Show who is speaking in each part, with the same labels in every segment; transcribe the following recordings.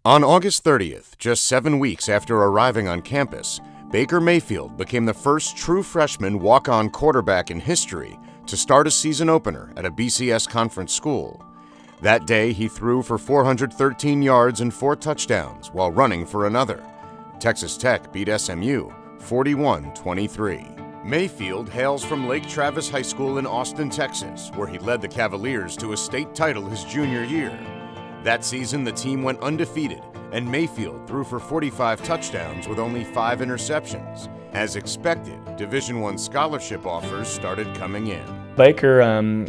Speaker 1: On August 30th, just 7 weeks after arriving on campus, Baker Mayfield became the first true freshman walk-on quarterback in history to start a season opener at a BCS conference school. That day, he threw for 413 yards and 4 touchdowns while running for another. Texas Tech beat SMU 41-23. Mayfield hails from Lake Travis High School in Austin, Texas, where he led the Cavaliers to a state title his junior year. That season, the team went undefeated, and Mayfield threw for 45 touchdowns with only 5 interceptions. As expected, Division I scholarship offers started coming in.
Speaker 2: Baker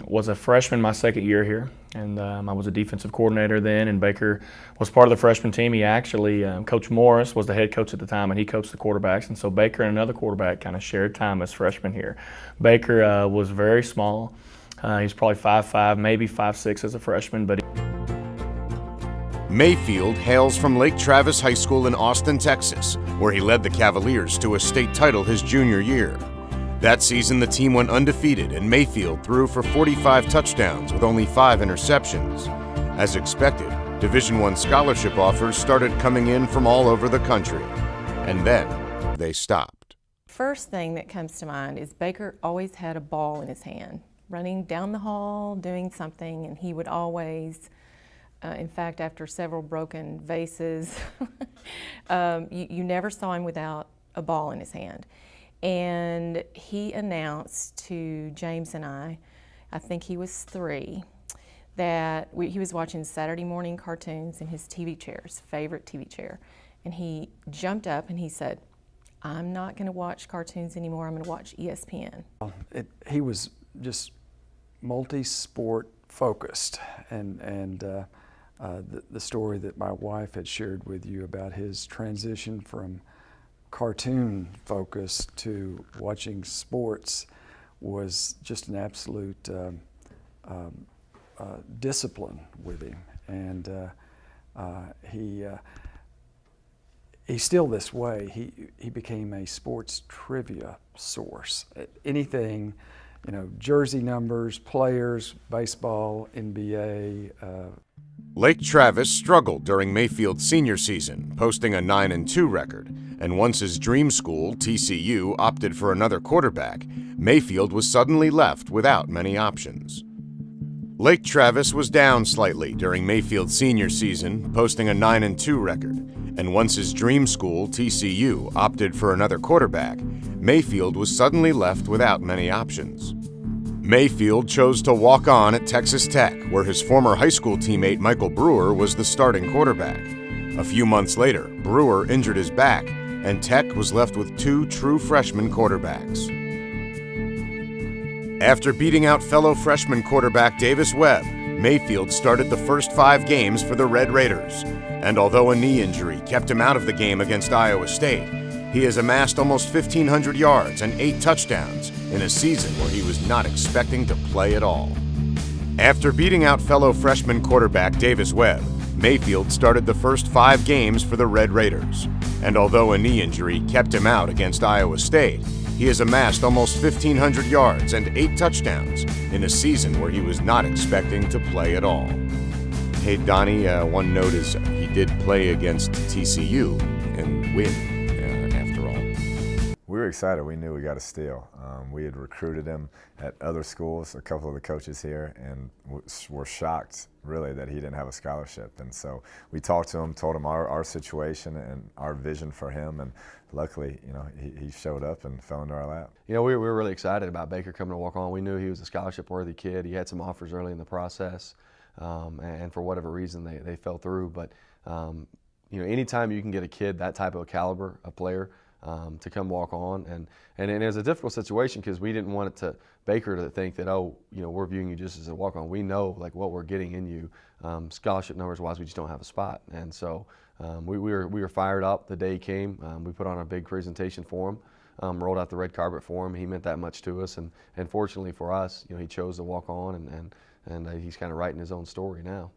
Speaker 2: was a freshman my second year here, and I was a defensive coordinator then, and Baker was part of the freshman team. He actually, Coach Morris was the head coach at the time, and he coached the quarterbacks, and so Baker and another quarterback kind of shared time as freshmen here. Baker was very small. He was probably 5'5", maybe 5'6" as a freshman, but
Speaker 1: Mayfield hails from Lake Travis High School in Austin, Texas, where he led the Cavaliers to a state title his junior year. That season, the team went undefeated, and Mayfield threw for 45 touchdowns with only 5 interceptions. As expected, Division I scholarship offers started coming in from all over the country, and then they stopped.
Speaker 3: First thing that comes to mind is Baker always had a ball in his hand, running down the hall, doing something, and he would always in fact, after several broken vases, you never saw him without a ball in his hand. And he announced to James and I think he was 3, that he was watching Saturday morning cartoons in his TV chair, his favorite TV chair. And he jumped up and he said, "I'm not going to watch cartoons anymore, I'm going to watch ESPN."
Speaker 4: He was just multi-sport focused, and the story that my wife had shared with you about his transition from cartoon focus to watching sports was just an absolute discipline with him, and he's still this way. He became a sports trivia source. Anything, jersey numbers, players, baseball, NBA.
Speaker 1: Lake Travis struggled during Mayfield's senior season, posting a 9-2 record, and once his dream school, TCU, opted for another quarterback, Mayfield was suddenly left without many options. Lake Travis was down slightly during Mayfield's senior season, posting a 9-2 record, and once his dream school, TCU, opted for another quarterback, Mayfield was suddenly left without many options. Mayfield chose to walk on at Texas Tech, where his former high school teammate Michael Brewer was the starting quarterback. A few months later, Brewer injured his back, and Tech was left with 2 true freshman quarterbacks. After beating out fellow freshman quarterback Davis Webb, Mayfield started the first 5 games for the Red Raiders, and although a knee injury kept him out of the game against Iowa State, he has amassed almost 1,500 yards and 8 touchdowns in a season where he was not expecting to play at all. After beating out fellow freshman quarterback Davis Webb, Mayfield started the first 5 games for the Red Raiders, and although a knee injury kept him out against Iowa State, he has amassed almost 1,500 yards and 8 touchdowns in a season where he was not expecting to play at all. Hey Donnie, one note is he did play against TCU and win.
Speaker 5: We were excited. We knew we got a steal. We had recruited him at other schools, a couple of the coaches here, and were shocked, really, that he didn't have a scholarship. And so we talked to him, told him our situation and our vision for him, and luckily, he showed up and fell into our lap.
Speaker 6: We were really excited about Baker coming to walk on. We knew he was a scholarship-worthy kid. He had some offers early in the process, and for whatever reason, they fell through. But anytime you can get a kid that type of a caliber, a player, to come walk on, and it was a difficult situation because we didn't want Baker to think that, we're viewing you just as a walk on. We know what we're getting in you, scholarship numbers wise. We just don't have a spot, and so we were fired up the day he came. We put on a big presentation for him, rolled out the red carpet for him. He meant that much to us, and fortunately for us, he chose to walk on, and he's kind of writing his own story now.